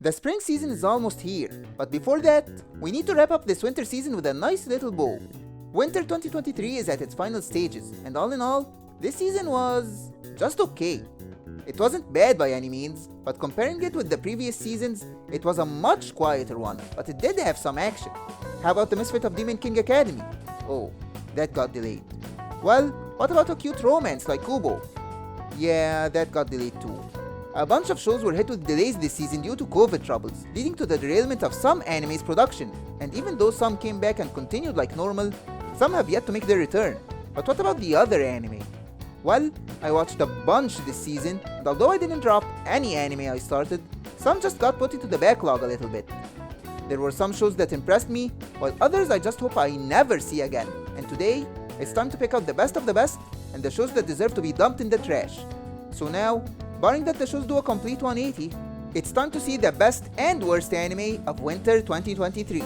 The spring season is almost here, but before that, we need to wrap up this winter season with a nice little bow. Winter 2023 is at its final stages, and all in all, this season was just okay. It wasn't bad by any means, but comparing it with the previous seasons, it was a much quieter one, but it did have some action. How about the Misfit of Demon King Academy? Oh, that got delayed. Well, what about a cute romance like Kubo? Yeah, that got delayed too. A bunch of shows were hit with delays this season due to COVID troubles, leading to the derailment of some anime's production, and even though some came back and continued like normal, some have yet to make their return. But what about the other anime? Well, I watched a bunch this season, and although I didn't drop any anime I started, some just got put into the backlog a little bit. There were some shows that impressed me, while others I just hope I never see again. And today, it's time to pick out the best of the best, and the shows that deserve to be dumped in the trash. So now, barring that the shows do a complete 180, it's time to see the best and worst anime of winter 2023.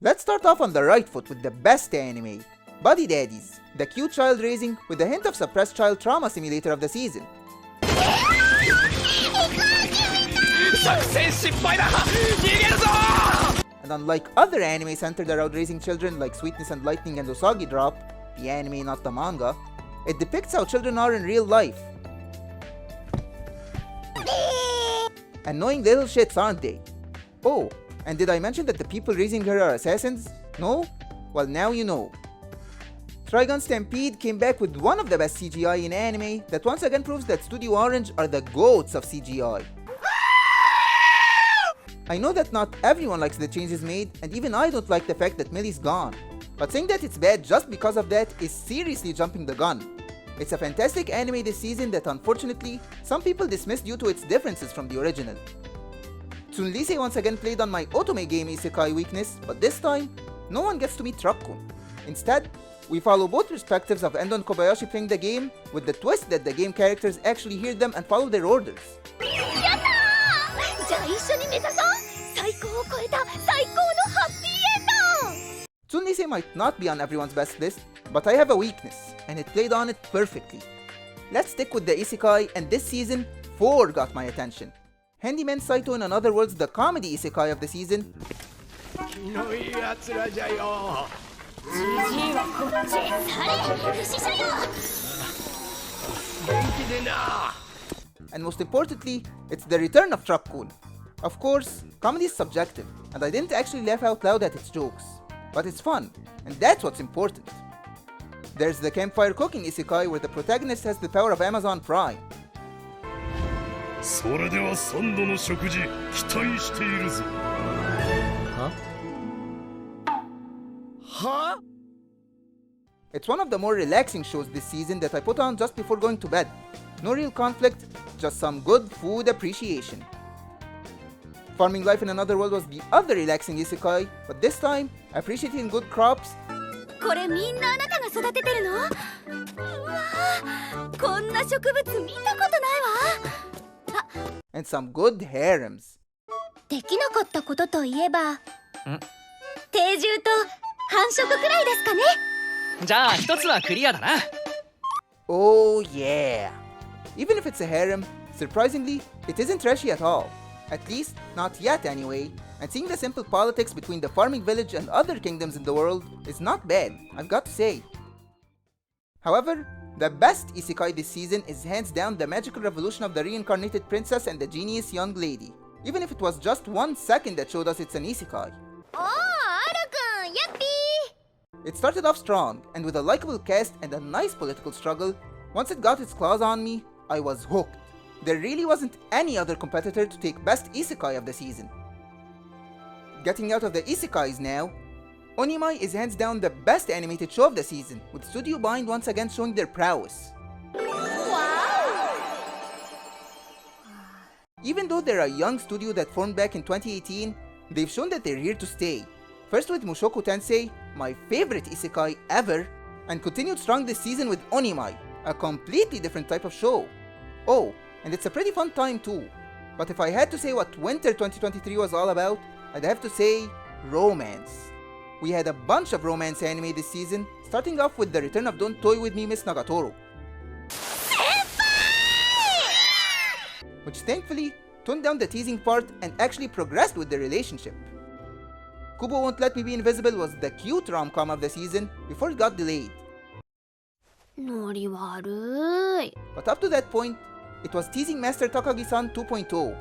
Let's start off on the right foot with the best anime, Body Daddies, the cute child raising with a hint of suppressed child trauma simulator of the season. And unlike other anime centered around raising children like Sweetness and Lightning and Usagi Drop, the anime not the manga, it depicts how children are in real life. Annoying little shits, aren't they? Oh, and did I mention that the people raising her are assassins? No? Well, now you know. Trigun Stampede came back with one of the best CGI in anime that once again proves that Studio Orange are the goats of CGI. I know that not everyone likes the changes made, and even I don't like the fact that Millie's gone. But saying that it's bad just because of that is seriously jumping the gun. It's a fantastic anime this season that unfortunately, some people dismiss due to its differences from the original. Tsunlise once again played on my otome game isekai weakness, but this time, no one gets to meet Trigun. Instead, we follow both perspectives of Endo and Kobayashi playing the game, with the twist that the game characters actually hear them and follow their orders. Tsunlise might not be on everyone's best list, but I have a weakness, and it played on it perfectly. Let's stick with the isekai, and this season, 4 got my attention. Handyman Saitou in Another World's the comedy isekai of the season. And most importantly, it's the return of Trigun. Of course, comedy is subjective, and I didn't actually laugh out loud at its jokes. But it's fun, and that's what's important. There's the Campfire cooking isekai where the protagonist has the power of Amazon Prime. Huh? It's one of the more relaxing shows this season that I put on just before going to bed. No real conflict, just some good food appreciation. Farming Life in Another World was the other relaxing isekai, but this time, appreciating good crops and some good harems. Oh yeah! Even if it's a harem, surprisingly, it isn't trashy at all. At least, not yet anyway, and seeing the simple politics between the farming village and other kingdoms in the world is not bad, I've got to say. However, the best isekai this season is hands down the magical revolution of the reincarnated princess and the genius young lady, even if it was just 1 second that showed us it's an isekai. It started off strong, and with a likable cast and a nice political struggle, once it got its claws on me, I was hooked. There really wasn't any other competitor to take best isekai of the season. Getting out of the isekais now, Onimai is hands down the best animated show of the season, with Studio Bind once again showing their prowess. Wow! Even though they're a young studio that formed back in 2018, they've shown that they're here to stay. First with Mushoku Tensei, my favorite isekai ever, and continued strong this season with Onimai, a completely different type of show. Oh, and it's a pretty fun time too. But if I had to say what winter 2023 was all about, I'd have to say romance. We had a bunch of romance anime this season, starting off with the return of Don't Toy With Me Miss Nagatoro. which thankfully toned down the teasing part and actually progressed with the relationship. Kubo Won't Let Me Be Invisible was the cute rom-com of the season before it got delayed. But up to that point, it was teasing Master Takagi-san 2.0.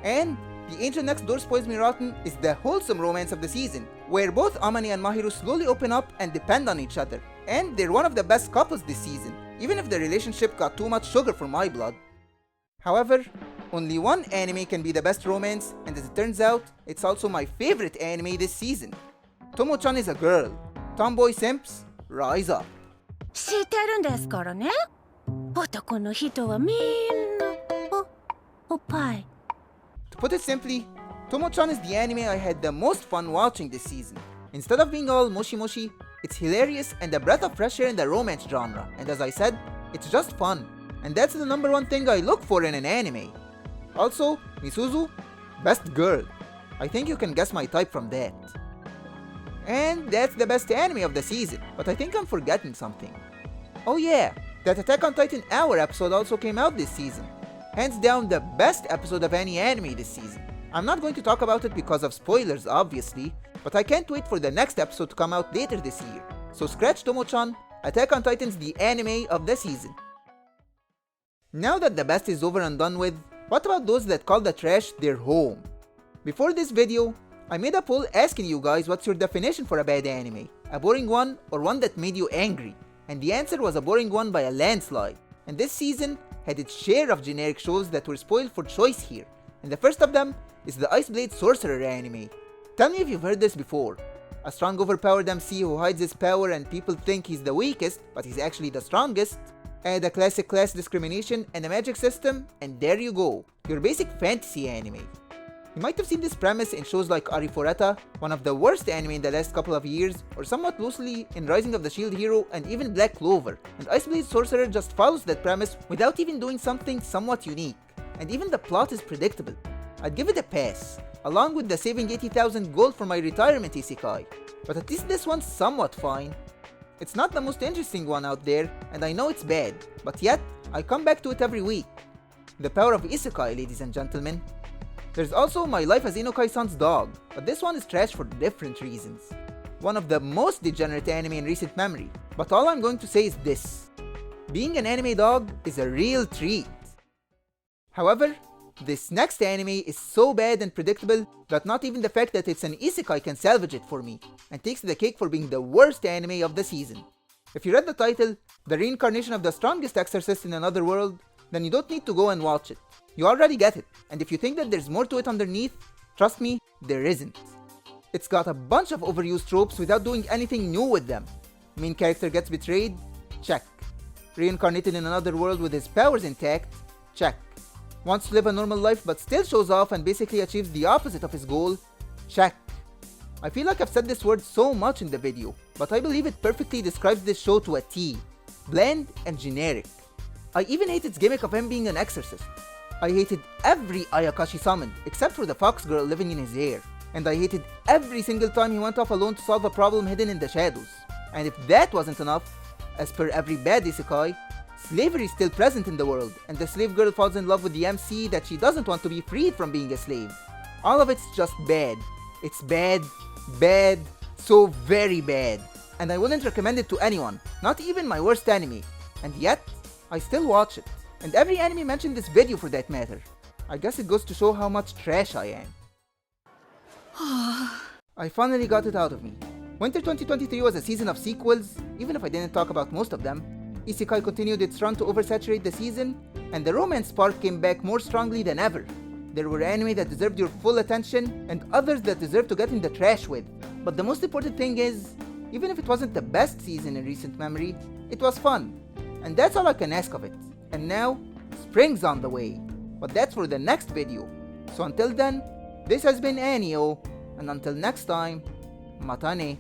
And The Angel Next Door Spoils Me Rotten is the wholesome romance of the season, where both Amane and Mahiru slowly open up and depend on each other. And they're one of the best couples this season, even if the relationship got too much sugar for my blood. However, only one anime can be the best romance, and as it turns out, it's also my favorite anime this season. Tomo-Chan is a girl. Tomboy simps, rise up. 知ってるんですからね。男の人はみんなおっぱい。 To put it simply, Tomo-Chan is the anime I had the most fun watching this season. Instead of being all moshi-moshi, it's hilarious and a breath of fresh air in the romance genre, and as I said, it's just fun. And that's the number one thing I look for in an anime. Also, Misuzu, best girl. I think you can guess my type from that. And that's the best anime of the season, but I think I'm forgetting something. Oh yeah, that Attack on Titan Hour episode also came out this season. Hands down the best episode of any anime this season. I'm not going to talk about it because of spoilers obviously, but I can't wait for the next episode to come out later this year. So scratch Tomo-Chan, Attack on Titan's the anime of the season. Now that the best is over and done with, what about those that call the trash their home? Before this video, I made a poll asking you guys what's your definition for a bad anime, a boring one or one that made you angry, and the answer was a boring one by a landslide. And this season had its share of generic shows that were spoiled for choice here, and the first of them is the Iceblade Sorcerer anime. Tell me if you've heard this before. A strong overpowered MC who hides his power and people think he's the weakest, but he's actually the strongest. Add a classic class discrimination and a magic system, and there you go, your basic fantasy anime. You might have seen this premise in shows like Ariforeta, one of the worst anime in the last couple of years, or somewhat loosely in Rising of the Shield Hero and even Black Clover, and Iceblade Sorcerer just follows that premise without even doing something somewhat unique, and even the plot is predictable. I'd give it a pass, along with the saving 80,000 gold for my retirement isekai, but at least this one's somewhat fine. It's not the most interesting one out there, and I know it's bad, but yet, I come back to it every week. The power of isekai, ladies and gentlemen. There's also My Life as Inukai-san's Dog, but this one is trash for different reasons. One of the most degenerate anime in recent memory, but all I'm going to say is this. Being an anime dog is a real treat. However, this next anime is so bad and predictable that not even the fact that it's an isekai can salvage it for me, and takes the cake for being the worst anime of the season. If you read the title, The Reincarnation of the Strongest Exorcist in Another World, then you don't need to go and watch it. You already get it, and if you think that there's more to it underneath, trust me, there isn't. It's got a bunch of overused tropes without doing anything new with them. Main character gets betrayed? Check. Reincarnated in another world with his powers intact? Check. Wants to live a normal life but still shows off and basically achieves the opposite of his goal? Check. I feel like I've said this word so much in the video, but I believe it perfectly describes this show to a T. Bland and generic. I even hate its gimmick of him being an exorcist. I hated every Ayakashi summoned, except for the fox girl living in his hair. And I hated every single time he went off alone to solve a problem hidden in the shadows. And if that wasn't enough, as per every bad isekai, slavery is still present in the world, and the slave girl falls in love with the MC that she doesn't want to be freed from being a slave. All of it's just bad. It's bad, bad, so very bad. And I wouldn't recommend it to anyone, not even my worst enemy. And yet, I still watch it. And every anime mentioned this video for that matter. I guess it goes to show how much trash I am. I finally got it out of me. Winter 2023 was a season of sequels, even if I didn't talk about most of them. Isekai continued its run to oversaturate the season, and the romance spark came back more strongly than ever. There were anime that deserved your full attention, and others that deserved to get in the trash with. But the most important thing is, even if it wasn't the best season in recent memory, it was fun. And that's all I can ask of it. And now, spring's on the way. But that's for the next video. So until then, this has been AniO, and until next time, matane.